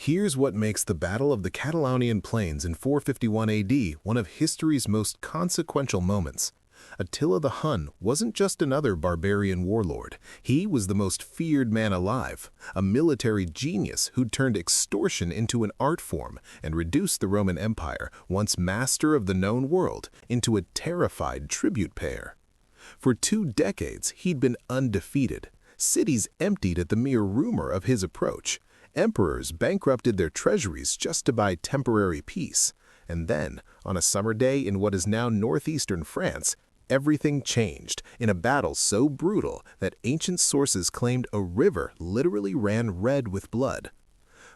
Here's what makes the Battle of the Catalaunian Plains in 451 AD one of history's most consequential moments. Attila the Hun wasn't just another barbarian warlord. He was the most feared man alive, a military genius who'd turned extortion into an art form and reduced the Roman Empire, once master of the known world, into a terrified tribute payer. For 2 decades, he'd been undefeated. Cities emptied at the mere rumor of his approach. Emperors bankrupted their treasuries just to buy temporary peace. And then, on a summer day in what is now northeastern France, everything changed in a battle so brutal that ancient sources claimed a river literally ran red with blood.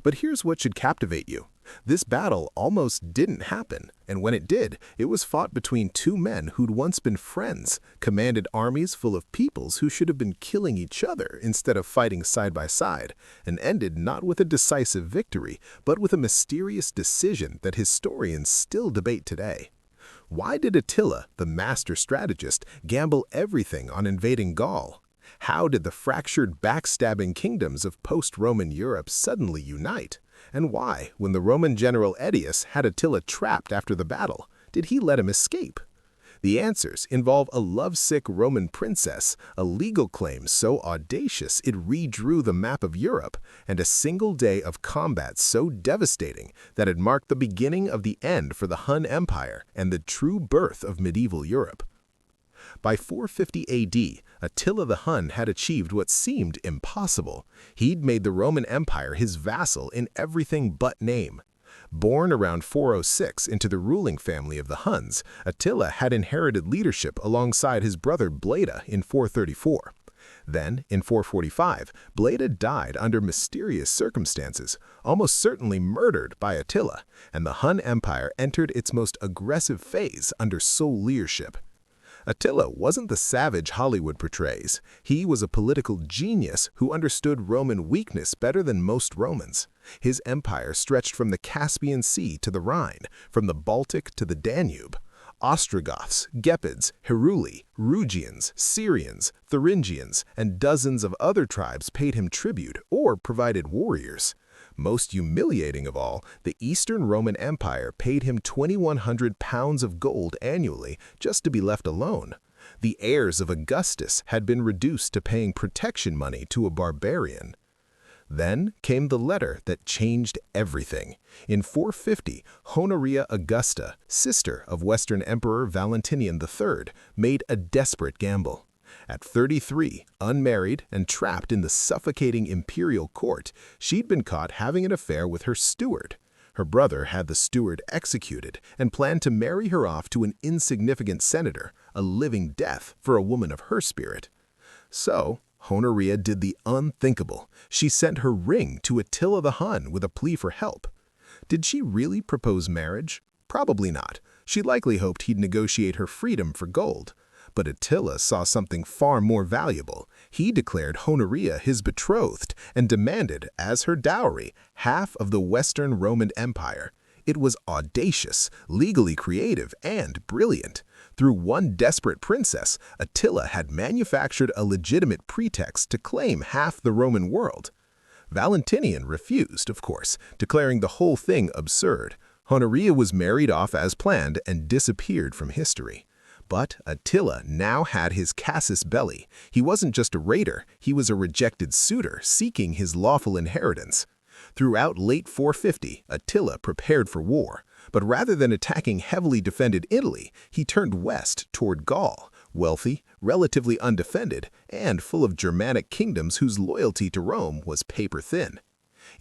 But here's what should captivate you. This battle almost didn't happen, and when it did, it was fought between 2 men who'd once been friends, commanded armies full of peoples who should have been killing each other instead of fighting side by side, and ended not with a decisive victory, but with a mysterious decision that historians still debate today. Why did Attila, the master strategist, gamble everything on invading Gaul? How did the fractured, backstabbing kingdoms of post-Roman Europe suddenly unite? And why, when the Roman general Aetius had Attila trapped after the battle, did he let him escape? The answers involve a lovesick Roman princess, a legal claim so audacious it redrew the map of Europe, and a single day of combat so devastating that it marked the beginning of the end for the Hun Empire and the true birth of medieval Europe. By 450 AD, Attila the Hun had achieved what seemed impossible. He'd made the Roman Empire his vassal in everything but name. Born around 406 into the ruling family of the Huns, Attila had inherited leadership alongside his brother Bleda in 434. Then, in 445, Bleda died under mysterious circumstances, almost certainly murdered by Attila, and the Hun Empire entered its most aggressive phase under sole leadership. Attila wasn't the savage Hollywood portrays. He was a political genius who understood Roman weakness better than most Romans. His empire stretched from the Caspian Sea to the Rhine, from the Baltic to the Danube. Ostrogoths, Gepids, Heruli, Rugians, Syrians, Thuringians, and dozens of other tribes paid him tribute or provided warriors. Most humiliating of all, the Eastern Roman Empire paid him 2,100 pounds of gold annually just to be left alone. The heirs of Augustus had been reduced to paying protection money to a barbarian. Then came the letter that changed everything. In 450, Honoria Augusta, sister of Western Emperor Valentinian III, made a desperate gamble. At 33, unmarried and trapped in the suffocating imperial court, she'd been caught having an affair with her steward. Her brother had the steward executed and planned to marry her off to an insignificant senator, a living death for a woman of her spirit. So, Honoria did the unthinkable. She sent her ring to Attila the Hun with a plea for help. Did she really propose marriage? Probably not. She likely hoped he'd negotiate her freedom for gold. But Attila saw something far more valuable. He declared Honoria his betrothed and demanded, as her dowry, half of the Western Roman Empire. It was audacious, legally creative, and brilliant. Through one desperate princess, Attila had manufactured a legitimate pretext to claim half the Roman world. Valentinian refused, of course, declaring the whole thing absurd. Honoria was married off as planned and disappeared from history. But Attila now had his casus belli. He wasn't just a raider, he was a rejected suitor seeking his lawful inheritance. Throughout late 450, Attila prepared for war. But rather than attacking heavily defended Italy, he turned west toward Gaul, wealthy, relatively undefended, and full of Germanic kingdoms whose loyalty to Rome was paper-thin.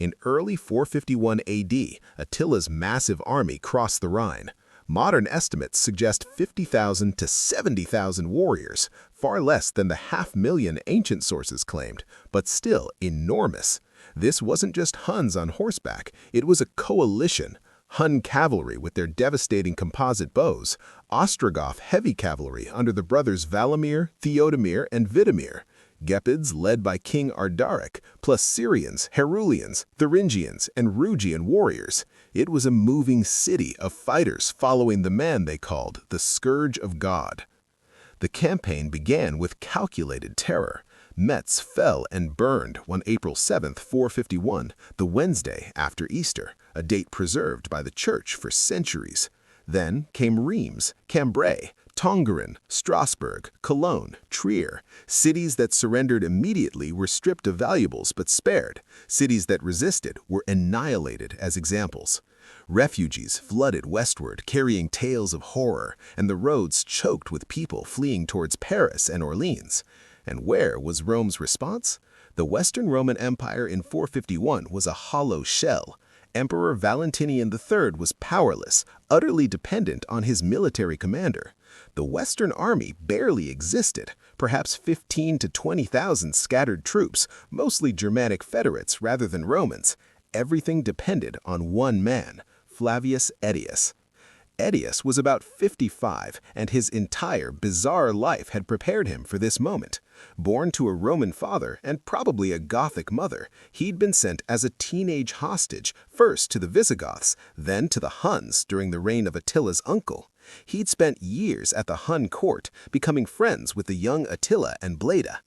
In early 451 AD, Attila's massive army crossed the Rhine. Modern estimates suggest 50,000 to 70,000 warriors, far less than the 500,000 ancient sources claimed, but still enormous. This wasn't just Huns on horseback, it was a coalition. Hun cavalry with their devastating composite bows, Ostrogoth heavy cavalry under the brothers Valamir, Theodemir, and Vidomir, Gepids led by King Ardaric, plus Syrians, Herulians, Thuringians, and Rugian warriors. It was a moving city of fighters following the man they called the Scourge of God. The campaign began with calculated terror. Metz fell and burned on April 7, 451, the Wednesday after Easter, a date preserved by the Church for centuries. Then came Reims, Cambrai, Tongeren, Strasbourg, Cologne, Trier. Cities that surrendered immediately were stripped of valuables but spared. Cities that resisted were annihilated as examples. Refugees flooded westward, carrying tales of horror, and the roads choked with people fleeing towards Paris and Orleans. And where was Rome's response? The Western Roman Empire in 451 was a hollow shell. Emperor Valentinian III was powerless, utterly dependent on his military commander. The Western army barely existed, perhaps 15 to 20,000 scattered troops, mostly Germanic federates rather than Romans. Everything depended on one man, Flavius Aetius. Aetius was about 55, and his entire bizarre life had prepared him for this moment. Born to a Roman father and probably a Gothic mother, he'd been sent as a teenage hostage, first to the Visigoths, then to the Huns during the reign of Attila's uncle. He'd spent years at the Hun court, becoming friends with the young Attila and Bleda.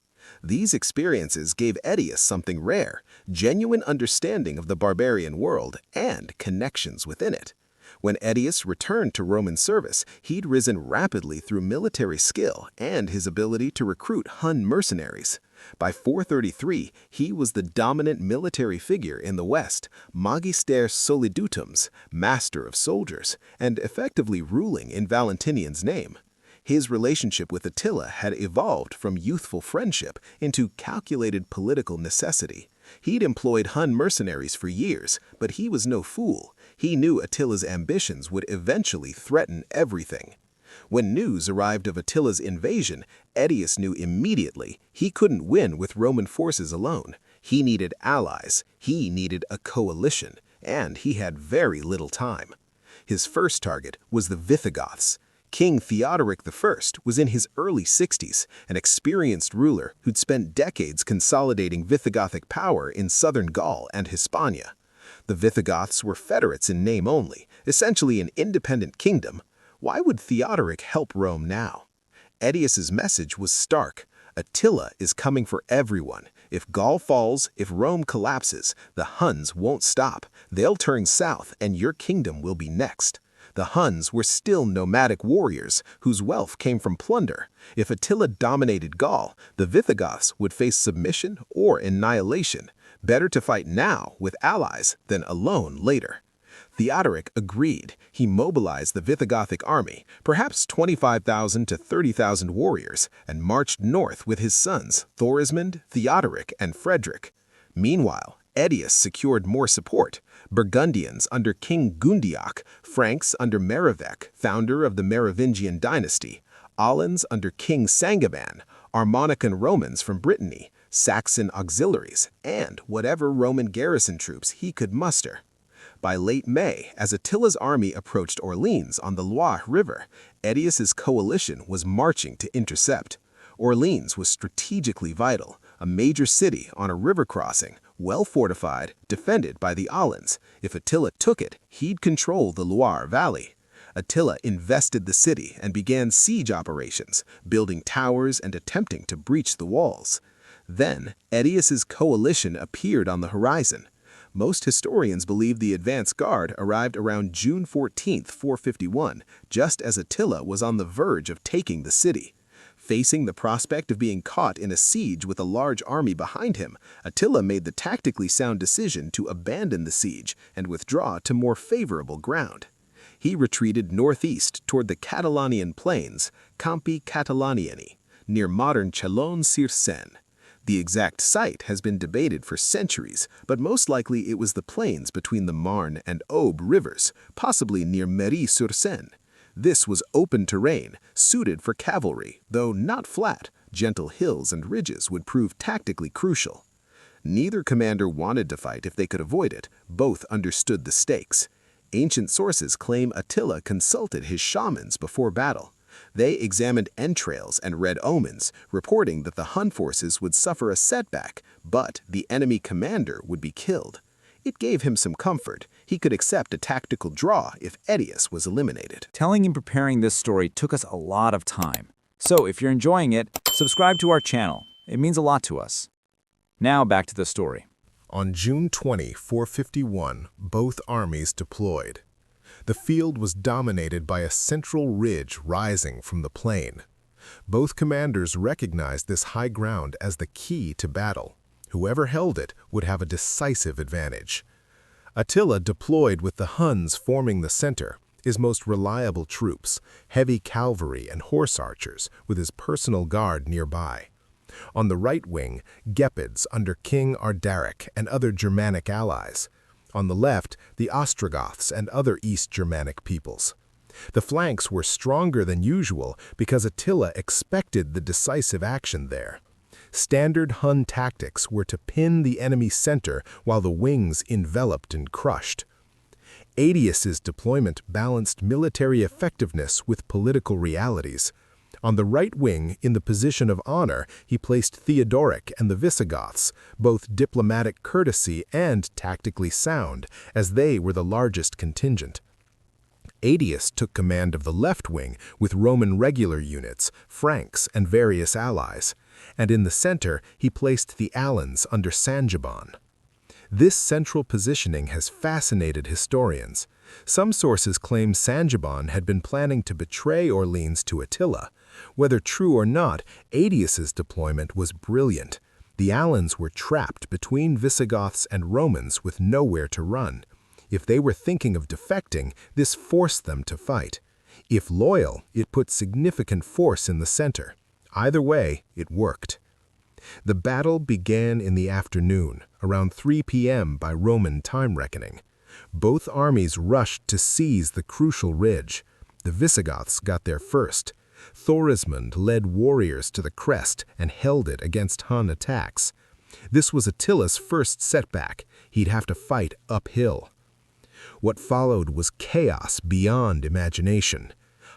These experiences gave Aetius something rare, genuine understanding of the barbarian world and connections within it. When Aetius returned to Roman service, he'd risen rapidly through military skill and his ability to recruit Hun mercenaries. By 433, he was the dominant military figure in the West, Magister Solidutums, master of soldiers, and effectively ruling in Valentinian's name. His relationship with Attila had evolved from youthful friendship into calculated political necessity. He'd employed Hun mercenaries for years, but he was no fool. He knew Attila's ambitions would eventually threaten everything. When news arrived of Attila's invasion, Aetius knew immediately he couldn't win with Roman forces alone. He needed allies, he needed a coalition, and he had very little time. His first target was the Visigoths. King Theodoric I was in his early 60s, an experienced ruler who'd spent decades consolidating Visigothic power in southern Gaul and Hispania. The Visigoths were federates in name only, essentially an independent kingdom. Why would Theodoric help Rome now? Aetius's message was stark. Attila is coming for everyone. If Gaul falls, if Rome collapses, the Huns won't stop. They'll turn south and your kingdom will be next. The Huns were still nomadic warriors whose wealth came from plunder. If Attila dominated Gaul, the Visigoths would face submission or annihilation. Better to fight now with allies than alone later. Theodoric agreed. He mobilized the Visigothic army, perhaps 25,000 to 30,000 warriors, and marched north with his sons Thorismund, Theodoric, and Frederick. Meanwhile, Aetius secured more support. Burgundians under King Gundiac, Franks under Merovech, founder of the Merovingian dynasty, Alans under King Sangiban, Armonican Romans from Brittany, Saxon auxiliaries, and whatever Roman garrison troops he could muster. By late May, as Attila's army approached Orleans on the Loire River, Aetius's coalition was marching to intercept. Orleans was strategically vital, a major city on a river crossing, well fortified, defended by the Alans. If Attila took it, he'd control the Loire Valley. Attila invested the city and began siege operations, building towers and attempting to breach the walls. Then, Aetius's coalition appeared on the horizon. Most historians believe the advance guard arrived around June 14, 451, just as Attila was on the verge of taking the city. Facing the prospect of being caught in a siege with a large army behind him, Attila made the tactically sound decision to abandon the siege and withdraw to more favorable ground. He retreated northeast toward the Catalaunian Plains, Campi Catalauniani, near modern Chalon-sur-Seine. The exact site has been debated for centuries, but most likely it was the plains between the Marne and Aube rivers, possibly near Méry-sur-Seine. This was open terrain, suited for cavalry, though not flat. Gentle hills and ridges would prove tactically crucial. Neither commander wanted to fight if they could avoid it. Both understood the stakes. Ancient sources claim Attila consulted his shamans before battle. They examined entrails and read omens, reporting that the Hun forces would suffer a setback, but the enemy commander would be killed. It gave him some comfort. He could accept a tactical draw if Aetius was eliminated. Telling and preparing this story took us a lot of time. So if you're enjoying it, subscribe to our channel It means a lot to us. Now back to the story. On June 20, 451, both armies deployed. The field was dominated by a central ridge rising from the plain. Both commanders recognized this high ground as the key to battle. Whoever held it would have a decisive advantage. Attila deployed with the Huns forming the center, his most reliable troops, heavy cavalry and horse archers, with his personal guard nearby. On the right wing, Gepids under King Ardaric and other Germanic allies. On the left, the Ostrogoths and other East Germanic peoples. The flanks were stronger than usual because Attila expected the decisive action there. Standard Hun tactics were to pin the enemy's center while the wings enveloped and crushed. Aetius's deployment balanced military effectiveness with political realities. On the right wing, in the position of honor, he placed Theodoric and the Visigoths, both diplomatic courtesy and tactically sound, as they were the largest contingent. Aetius took command of the left wing with Roman regular units, Franks, and various allies, and in the center he placed the Alans under Sangiban. This central positioning has fascinated historians. Some sources claim Sangiban had been planning to betray Orleans to Attila. Whether true or not, Aetius's deployment was brilliant. The Alans were trapped between Visigoths and Romans with nowhere to run. If they were thinking of defecting, this forced them to fight. If loyal, it put significant force in the center. Either way, it worked. The battle began in the afternoon, around 3 p.m. by Roman time reckoning. Both armies rushed to seize the crucial ridge. The Visigoths got there first. Thorismund led warriors to the crest and held it against Hun attacks. This was Attila's first setback. He'd have to fight uphill. What followed was chaos beyond imagination.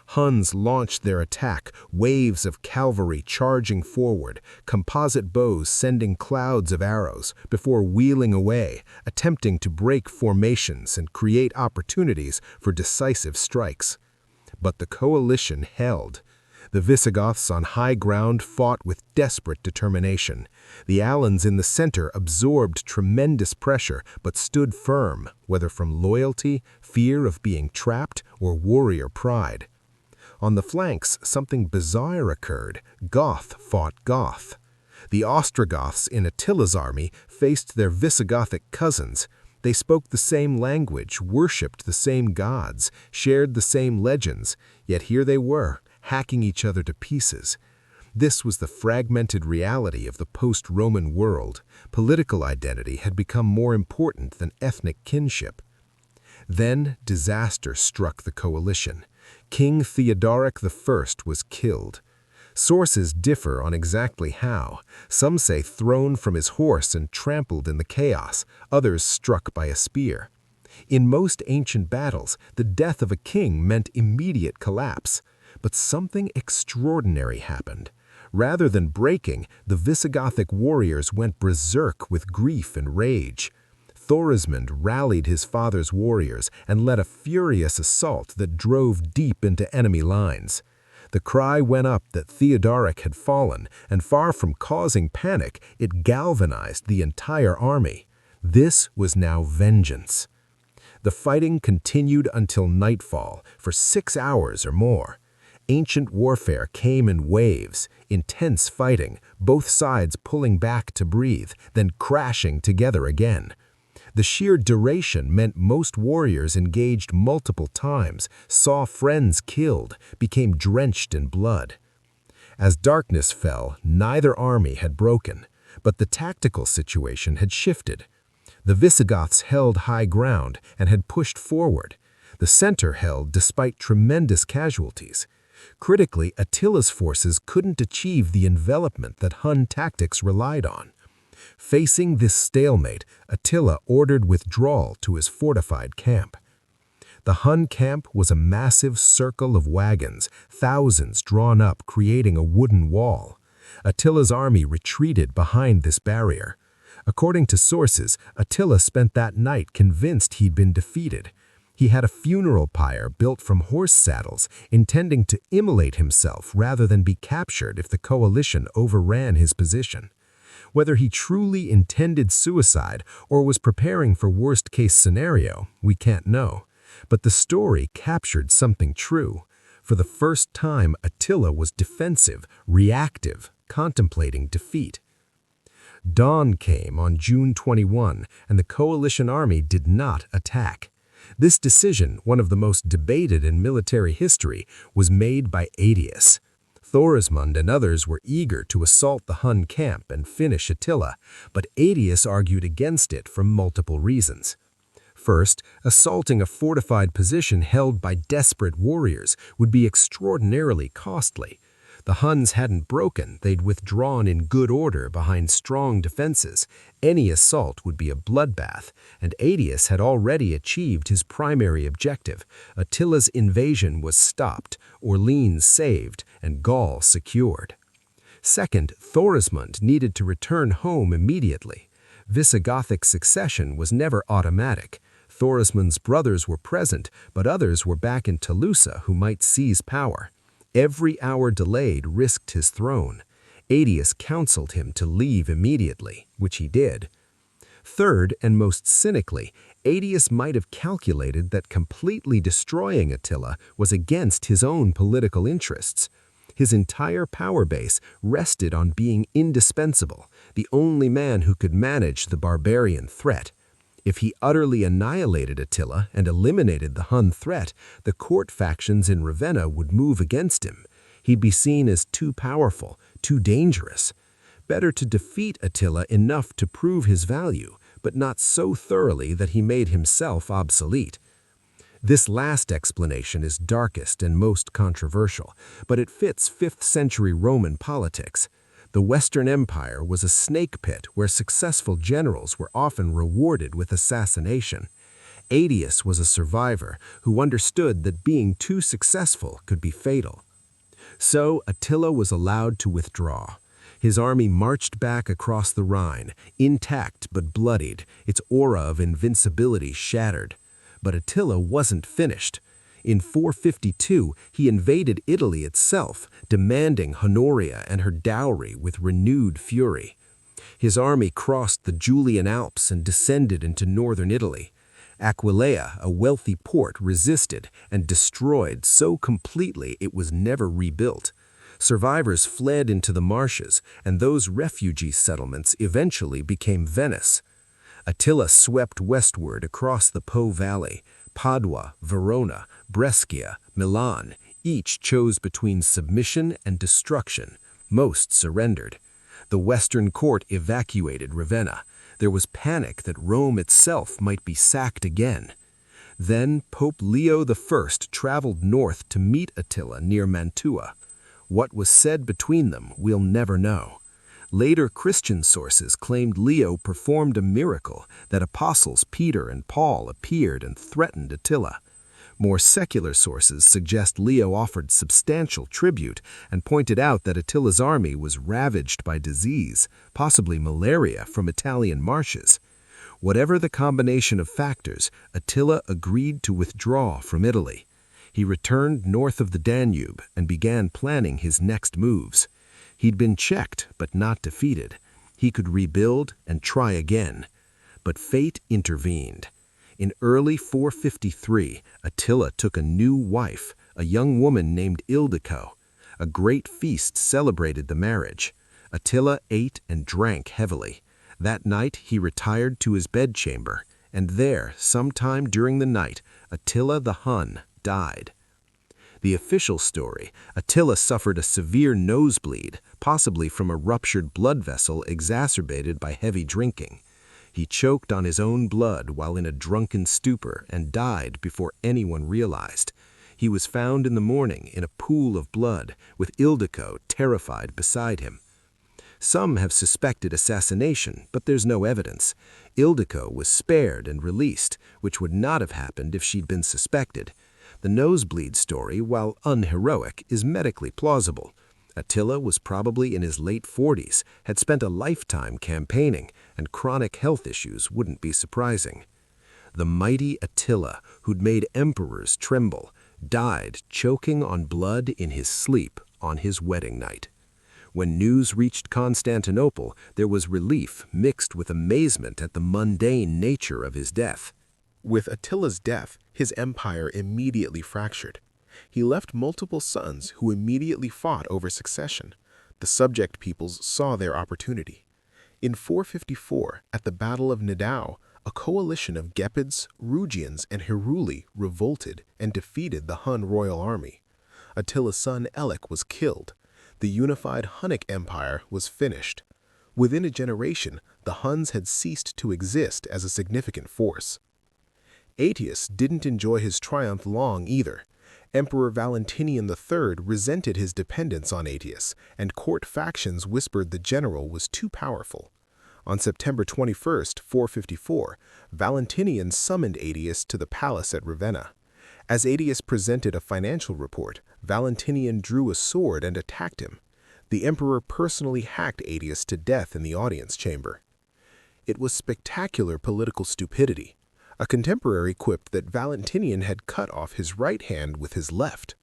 Huns launched their attack, waves of cavalry charging forward, composite bows sending clouds of arrows, before wheeling away, attempting to break formations and create opportunities for decisive strikes. But the coalition held. The Visigoths on high ground fought with desperate determination. The Alans in the center absorbed tremendous pressure but stood firm, whether from loyalty, fear of being trapped, or warrior pride. On the flanks, something bizarre occurred. Goth fought Goth. The Ostrogoths in Attila's army faced their Visigothic cousins. They spoke the same language, worshipped the same gods, shared the same legends, yet here they were, hacking each other to pieces. This was the fragmented reality of the post-Roman world. Political identity had become more important than ethnic kinship. Then disaster struck the coalition. King Theodoric I was killed. Sources differ on exactly how. Some say thrown from his horse and trampled in the chaos, others struck by a spear. In most ancient battles, the death of a king meant immediate collapse. But something extraordinary happened. Rather than breaking, the Visigothic warriors went berserk with grief and rage. Thorismund rallied his father's warriors and led a furious assault that drove deep into enemy lines. The cry went up that Theodoric had fallen, and far from causing panic, it galvanized the entire army. This was now vengeance. The fighting continued until nightfall, for 6 hours or more. Ancient warfare came in waves, intense fighting, both sides pulling back to breathe, then crashing together again. The sheer duration meant most warriors engaged multiple times, saw friends killed, became drenched in blood. As darkness fell, neither army had broken, but the tactical situation had shifted. The Visigoths held high ground and had pushed forward. The center held despite tremendous casualties. Critically, Attila's forces couldn't achieve the envelopment that Hun tactics relied on. Facing this stalemate, Attila ordered withdrawal to his fortified camp. The Hun camp was a massive circle of wagons, thousands drawn up creating a wooden wall. Attila's army retreated behind this barrier. According to sources, Attila spent that night convinced he'd been defeated. He had a funeral pyre built from horse saddles, intending to immolate himself rather than be captured if the coalition overran his position. Whether he truly intended suicide or was preparing for worst-case scenario, we can't know. But the story captured something true. For the first time, Attila was defensive, reactive, contemplating defeat. Dawn came on June 21, and the coalition army did not attack. This decision, one of the most debated in military history, was made by Ætius. Thorismund and others were eager to assault the Hun camp and finish Attila, but Ætius argued against it for multiple reasons. First, assaulting a fortified position held by desperate warriors would be extraordinarily costly. The Huns hadn't broken, they'd withdrawn in good order behind strong defenses. Any assault would be a bloodbath, and Ætius had already achieved his primary objective. Attila's invasion was stopped, Orleans saved, and Gaul secured. Second, Thorismund needed to return home immediately. Visigothic succession was never automatic. Thorismund's brothers were present, but others were back in Tolosa who might seize power. Every hour delayed risked his throne. Ætius counseled him to leave immediately, which he did. Third, and most cynically, Ætius might have calculated that completely destroying Attila was against his own political interests. His entire power base rested on being indispensable, the only man who could manage the barbarian threat. If he utterly annihilated Attila and eliminated the Hun threat, the court factions in Ravenna would move against him. He'd be seen as too powerful, too dangerous. Better to defeat Attila enough to prove his value, but not so thoroughly that he made himself obsolete. This last explanation is darkest and most controversial, but it fits 5th century Roman politics. The Western Empire was a snake pit where successful generals were often rewarded with assassination. Ætius was a survivor who understood that being too successful could be fatal. So Attila was allowed to withdraw. His army marched back across the Rhine, intact but bloodied, its aura of invincibility shattered. But Attila wasn't finished. In 452, he invaded Italy itself, demanding Honoria and her dowry with renewed fury. His army crossed the Julian Alps and descended into northern Italy. Aquileia, a wealthy port, resisted and destroyed so completely it was never rebuilt. Survivors fled into the marshes, and those refugee settlements eventually became Venice. Attila swept westward across the Po Valley. Padua, Verona, Brescia, Milan, each chose between submission and destruction. Most surrendered. The Western court evacuated Ravenna. There was panic that Rome itself might be sacked again. Then Pope Leo I traveled north to meet Attila near Mantua. What was said between them we'll never know. Later Christian sources claimed Leo performed a miracle, that apostles Peter and Paul appeared and threatened Attila. More secular sources suggest Leo offered substantial tribute and pointed out that Attila's army was ravaged by disease, possibly malaria from Italian marshes. Whatever the combination of factors, Attila agreed to withdraw from Italy. He returned north of the Danube and began planning his next moves. He'd been checked, but not defeated. He could rebuild and try again. But fate intervened. In early 453, Attila took a new wife, a young woman named Ildiko. A great feast celebrated the marriage. Attila ate and drank heavily. That night he retired to his bedchamber, and there, sometime during the night, Attila the Hun died. The official story, Attila suffered a severe nosebleed, possibly from a ruptured blood vessel exacerbated by heavy drinking. He choked on his own blood while in a drunken stupor and died before anyone realized. He was found in the morning in a pool of blood, with Ildiko terrified beside him. Some have suspected assassination, but there's no evidence. Ildiko was spared and released, which would not have happened if she'd been suspected. The nosebleed story, while unheroic, is medically plausible. Attila was probably in his late 40s, had spent a lifetime campaigning, and chronic health issues wouldn't be surprising. the mighty Attila, who'd made emperors tremble, died choking on blood in his sleep on his wedding night. When news reached Constantinople, there was relief mixed with amazement at the mundane nature of his death. With Attila's death, his empire immediately fractured. He left multiple sons who immediately fought over succession. The subject peoples saw their opportunity. In 454, at the Battle of Nidau, a coalition of Gepids, Rugians, and Heruli revolted and defeated the Hun royal army. Attila's son Elik was killed. The unified Hunnic Empire was finished. Within a generation, the Huns had ceased to exist as a significant force. Aetius didn't enjoy his triumph long either. Emperor Valentinian III resented his dependence on Aetius, and court factions whispered the general was too powerful. On September 21, 454, Valentinian summoned Aetius to the palace at Ravenna. As Aetius presented a financial report, Valentinian drew a sword and attacked him. The emperor personally hacked Aetius to death in the audience chamber. It was spectacular political stupidity. A contemporary quipped that Valentinian had cut off his right hand with his left.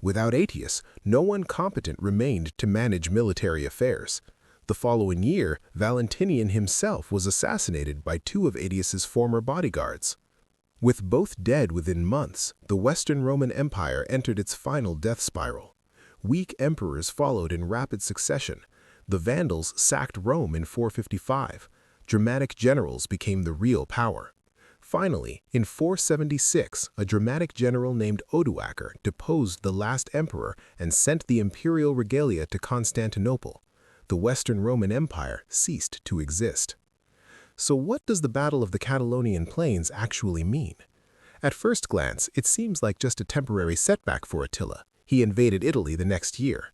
Without Aetius, no one competent remained to manage military affairs. The following year, Valentinian himself was assassinated by two of Aetius's former bodyguards. With both dead within months, the Western Roman Empire entered its final death spiral. Weak emperors followed in rapid succession. The Vandals sacked Rome in 455. Dramatic generals became the real power. Finally, in 476, a dramatic general named Odoacer deposed the last emperor and sent the imperial regalia to Constantinople. The Western Roman Empire ceased to exist. So what does the Battle of the Catalaunian Plains actually mean? At first glance, it seems like just a temporary setback for Attila. He invaded Italy the next year.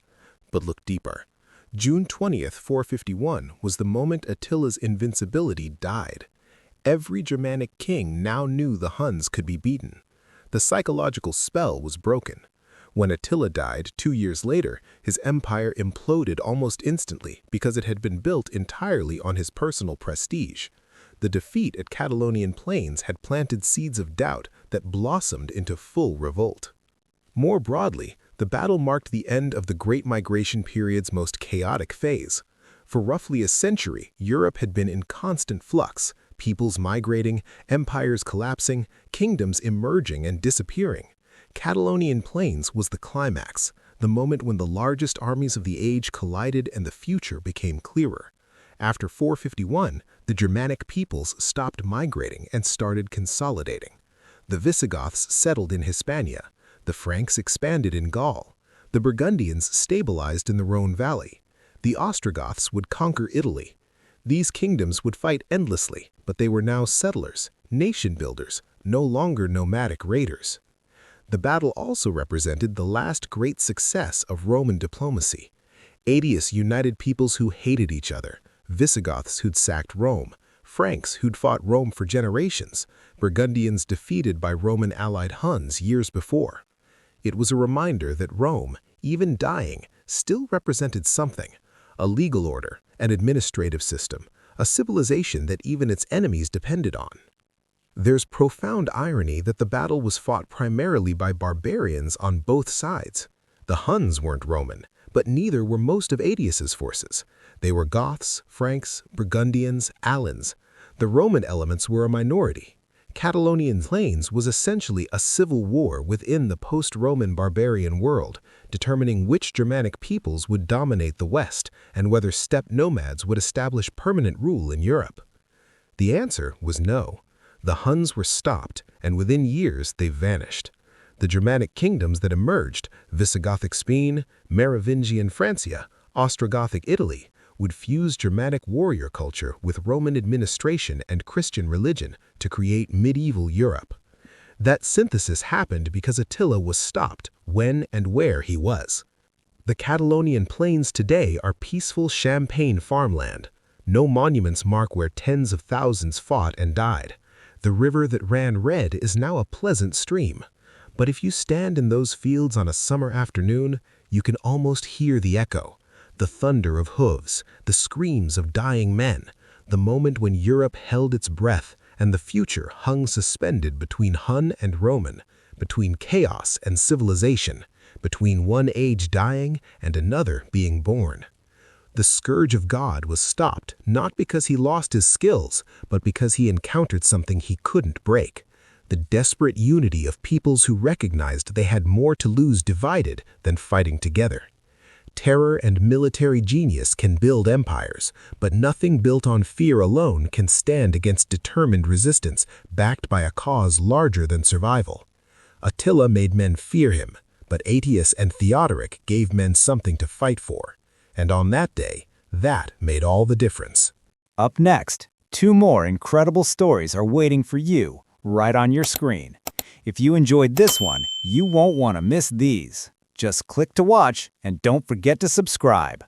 But look deeper. June 20th, 451 was the moment Attila's invincibility died. Every Germanic king now knew the Huns could be beaten. The psychological spell was broken. When Attila died 2 years later, his empire imploded almost instantly because it had been built entirely on his personal prestige. The defeat at Catalaunian Plains had planted seeds of doubt that blossomed into full revolt. More broadly, the battle marked the end of the Great Migration period's most chaotic phase. For roughly a century, Europe had been in constant flux, peoples migrating, empires collapsing, kingdoms emerging and disappearing. Catalaunian Plains was the climax, the moment when the largest armies of the age collided and the future became clearer. After 451, the Germanic peoples stopped migrating and started consolidating. The Visigoths settled in Hispania, the Franks expanded in Gaul, the Burgundians stabilized in the Rhone Valley, the Ostrogoths would conquer Italy. These kingdoms would fight endlessly, but they were now settlers, nation builders, no longer nomadic raiders. The battle also represented the last great success of Roman diplomacy. Aetius united peoples who hated each other, Visigoths who'd sacked Rome, Franks who'd fought Rome for generations, Burgundians defeated by Roman allied Huns years before. It was a reminder that Rome, even dying, still represented something: a legal order, an administrative system, a civilization that even its enemies depended on. There's profound irony that the battle was fought primarily by barbarians on both sides. The Huns weren't Roman, but neither were most of Aetius's forces. They were Goths, Franks, Burgundians, Alans. The Roman elements were a minority. Catalaunian Plains was essentially a civil war within the post-Roman barbarian world, determining which Germanic peoples would dominate the West and whether steppe nomads would establish permanent rule in Europe. The answer was no. The Huns were stopped, and within years they vanished. The Germanic kingdoms that emerged, Visigothic Spain, Merovingian Francia, Ostrogothic Italy, would fuse Germanic warrior culture with Roman administration and Christian religion to create medieval Europe. That synthesis happened because Attila was stopped when and where he was. The Catalonian Plains today are peaceful champaign farmland. No monuments mark where tens of thousands fought and died. The river that ran red is now a pleasant stream. But if you stand in those fields on a summer afternoon, you can almost hear the echo. The thunder of hooves, the screams of dying men, the moment when Europe held its breath and the future hung suspended between Hun and Roman, between chaos and civilization, between one age dying and another being born. The scourge of God was stopped not because he lost his skills, but because he encountered something he couldn't break: the desperate unity of peoples who recognized they had more to lose divided than fighting together. Terror and military genius can build empires, but nothing built on fear alone can stand against determined resistance backed by a cause larger than survival. Attila made men fear him, but Aetius and Theodoric gave men something to fight for. And on that day, that made all the difference. Up next, 2 more incredible stories are waiting for you right on your screen. If you enjoyed this one, you won't want to miss these. Just click to watch and don't forget to subscribe.